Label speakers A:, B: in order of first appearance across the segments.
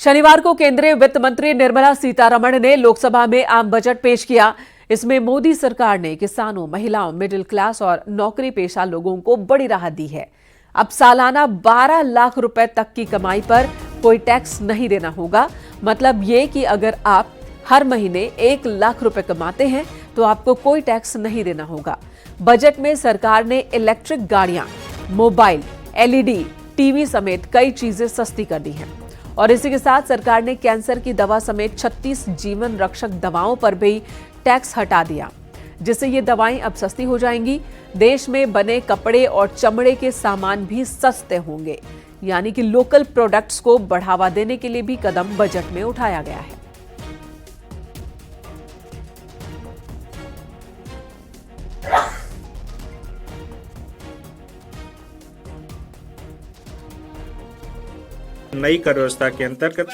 A: शनिवार को केंद्रीय वित्त मंत्री निर्मला सीतारमण ने लोकसभा में आम बजट पेश किया। इसमें मोदी सरकार ने किसानों, महिलाओं, मिडिल क्लास और नौकरी पेशा लोगों को बड़ी राहत दी है। अब सालाना 12 लाख रुपए तक की कमाई पर कोई टैक्स नहीं देना होगा। मतलब ये कि अगर आप हर महीने 1 लाख रुपए कमाते हैं तो आपको कोई टैक्स नहीं देना होगा। बजट में सरकार ने इलेक्ट्रिक गाड़ियां, मोबाइल, एलईडी, टीवी समेत कई चीजें सस्ती कर दी हैं। और इसी के साथ सरकार ने कैंसर की दवा समेत 36 जीवन रक्षक दवाओं पर भी टैक्स हटा दिया, जिससे ये दवाएं अब सस्ती हो जाएंगी। देश में बने कपड़े और चमड़े के सामान भी सस्ते होंगे, यानी कि लोकल प्रोडक्ट्स को बढ़ावा देने के लिए भी कदम बजट में उठाया गया है।
B: नई कर व्यवस्था के अंतर्गत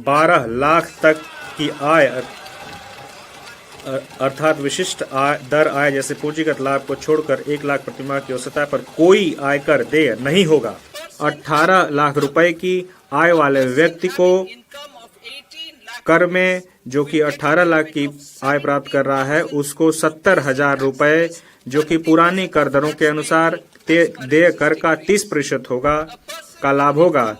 B: 12 लाख तक की आय अर्थात विशिष्ट दर आय जैसे पूंजीगत लाभ को छोड़कर 1 लाख प्रतिमाह की औसत आय पर कोई आयकर देय नहीं होगा। 18 लाख रुपए की आय वाले व्यक्ति को कर में, जो कि 18 लाख की आय प्राप्त कर रहा है, उसको 70,000 रुपए, जो कि पुरानी कर दरों के अनुसार देय कर का 30% होगा, का लाभ होगा।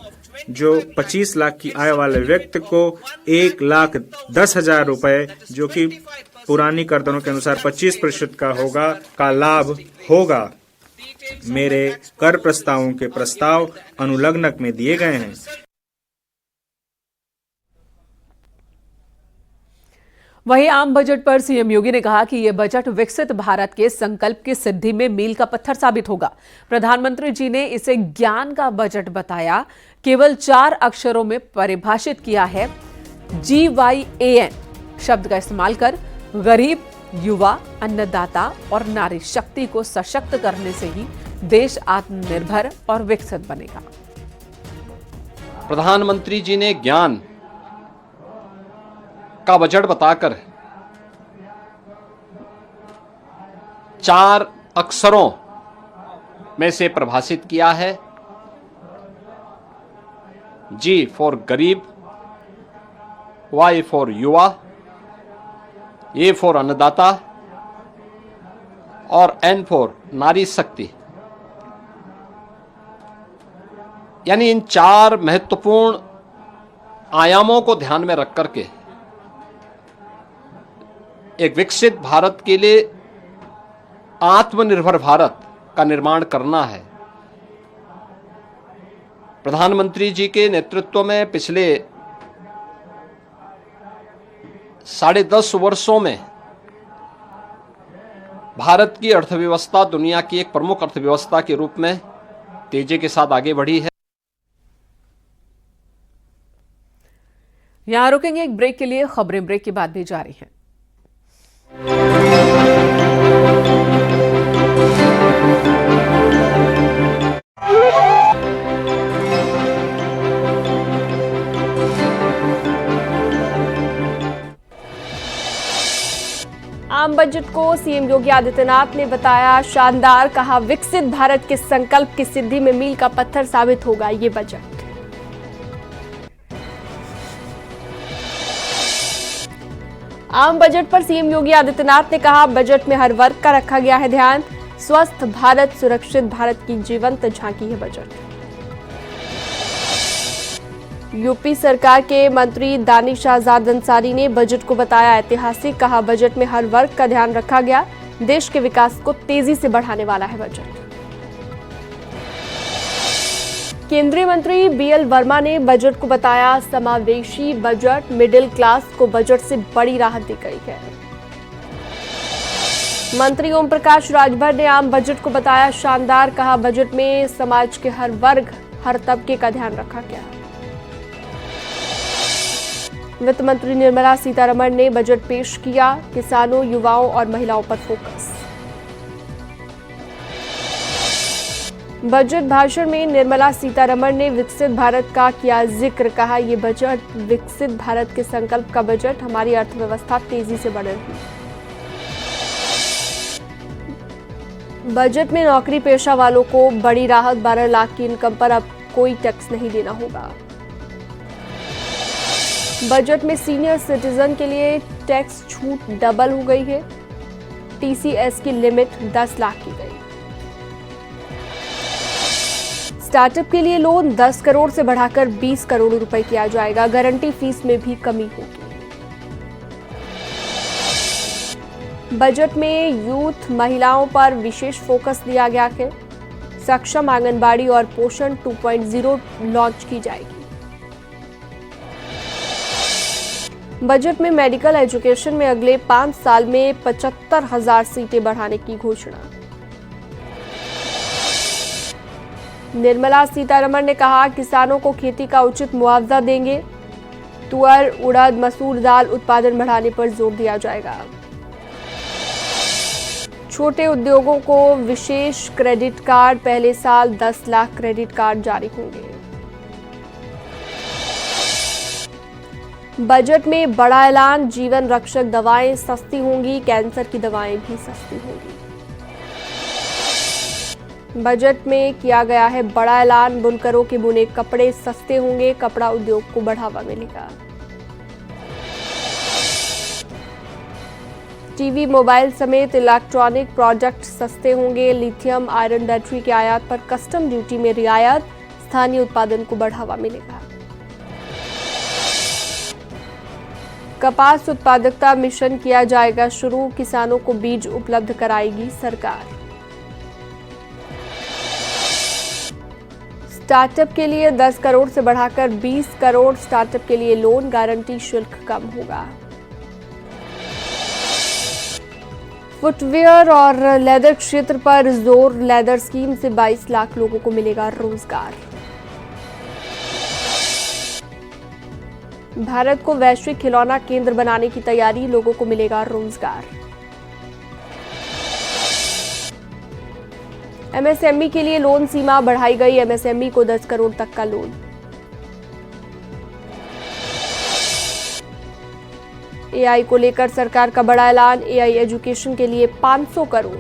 B: जो 25 लाख की आय वाले व्यक्ति को 1,10,000 रुपए, जो कि पुरानी कर दरों के अनुसार 25% का होगा, का लाभ होगा। मेरे कर प्रस्तावों के प्रस्ताव अनुलग्नक में दिए गए हैं।
A: वहीं आम बजट पर सीएम योगी ने कहा कि यह बजट विकसित भारत के संकल्प की सिद्धि में मील का पत्थर साबित होगा। प्रधानमंत्री जी ने इसे ज्ञान का बजट बताया। केवल 4 अक्षरों में परिभाषित किया है। GYAN शब्द का इस्तेमाल कर गरीब, युवा, अन्नदाता और नारी शक्ति को सशक्त करने से ही देश आत्मनिर्भर और विकसित बनेगा।
C: प्रधानमंत्री जी ने ज्ञान का बजट बताकर 4 अक्षरों में से परिभाषित किया है। G फॉर गरीब, Y फॉर युवा, A फॉर अन्नदाता और N फॉर नारी शक्ति। यानी इन 4 महत्वपूर्ण आयामों को ध्यान में रख करके एक विकसित भारत के लिए आत्मनिर्भर भारत का निर्माण करना है। प्रधानमंत्री जी के नेतृत्व में पिछले 10.5 वर्षों में भारत की अर्थव्यवस्था दुनिया की एक प्रमुख अर्थव्यवस्था के रूप में तेजी के साथ आगे बढ़ी है।
A: यहां रुकेंगे एक ब्रेक के लिए। खबरें ब्रेक के बाद भी जारी हैं।
D: आम बजट को सीएम योगी आदित्यनाथ ने बताया शानदार। कहा विकसित भारत के संकल्प की सिद्धि में मील का पत्थर साबित होगा ये बजट। आम बजट पर सीएम योगी आदित्यनाथ ने कहा बजट में हर वर्ग का रखा गया है ध्यान। स्वस्थ भारत, सुरक्षित भारत की जीवंत झांकी है बजट। यूपी सरकार के मंत्री दानिश आजाद अंसारी ने बजट को बताया ऐतिहासिक। कहा बजट में हर वर्ग का ध्यान रखा गया। देश के विकास को तेजी से बढ़ाने वाला है बजट। केंद्रीय मंत्री बीएल वर्मा ने बजट को बताया समावेशी बजट। मिडिल क्लास को बजट से बड़ी राहत दी गई है। मंत्री ओम प्रकाश राजभर ने आम बजट को बताया शानदार। कहा बजट में समाज के हर वर्ग, हर तबके का ध्यान रखा गया। वित्त मंत्री निर्मला सीतारमण ने बजट पेश किया। किसानों, युवाओं और महिलाओं पर फोकस। बजट भाषण में निर्मला सीतारमण ने विकसित भारत का किया जिक्र। कहा यह बजट विकसित भारत के संकल्प का बजट। हमारी अर्थव्यवस्था तेजी से बढ़ रही है। बजट में नौकरी पेशा वालों को बड़ी राहत। 12 लाख की इनकम पर अब कोई टैक्स नहीं देना होगा। बजट में सीनियर सिटीजन के लिए टैक्स छूट डबल हो गई है। टीसीएस की लिमिट 10 लाख की गई। स्टार्टअप के लिए लोन 10 करोड़ से बढ़ाकर 20 करोड़ रुपए किया जाएगा। गारंटी फीस में भी कमी होगी। बजट में यूथ महिलाओं पर विशेष फोकस दिया गया है। सक्षम आंगनबाड़ी और पोषण 2.0 लॉन्च की जाएगी। बजट में मेडिकल एजुकेशन में अगले 5 साल में 75,000 सीटें बढ़ाने की घोषणा। निर्मला सीतारमण ने कहा, किसानों को खेती का उचित मुआवजा देंगे। तुअर, उड़द, मसूर दाल उत्पादन बढ़ाने पर जोर दिया जाएगा। छोटे उद्योगों को विशेष क्रेडिट कार्ड, पहले साल 10 लाख क्रेडिट कार्ड जारी होंगे। बजट में बड़ा ऐलान, जीवन रक्षक दवाएं सस्ती होंगी, कैंसर की दवाएं भी सस्ती होंगी। बजट में किया गया है बड़ा ऐलान, बुनकरों के बुने कपड़े सस्ते होंगे, कपड़ा उद्योग को बढ़ावा मिलेगा। टीवी, मोबाइल समेत इलेक्ट्रॉनिक प्रोडक्ट सस्ते होंगे। लिथियम आयरन बैटरी के आयात पर कस्टम ड्यूटी में रियायत, स्थानीय उत्पादन को बढ़ावा मिलेगा। कपास उत्पादकता मिशन किया जाएगा शुरू, किसानों को बीज उपलब्ध कराएगी सरकार। स्टार्टअप के लिए 10 करोड़ से बढ़ाकर 20 करोड़, स्टार्टअप के लिए लोन, गारंटी शुल्क कम होगा। फुटवेयर और लेदर क्षेत्र पर जोर, लेदर स्कीम से 22 लाख लोगों को मिलेगा रोजगार। भारत को वैश्विक खिलौना केंद्र बनाने की तैयारी, लोगों को मिलेगा रोजगार। एमएसएमई के लिए लोन सीमा बढ़ाई गई, एमएसएमई को 10 करोड़ तक का लोन। एआई को लेकर सरकार का बड़ा ऐलान, एआई एजुकेशन के लिए 500 करोड़।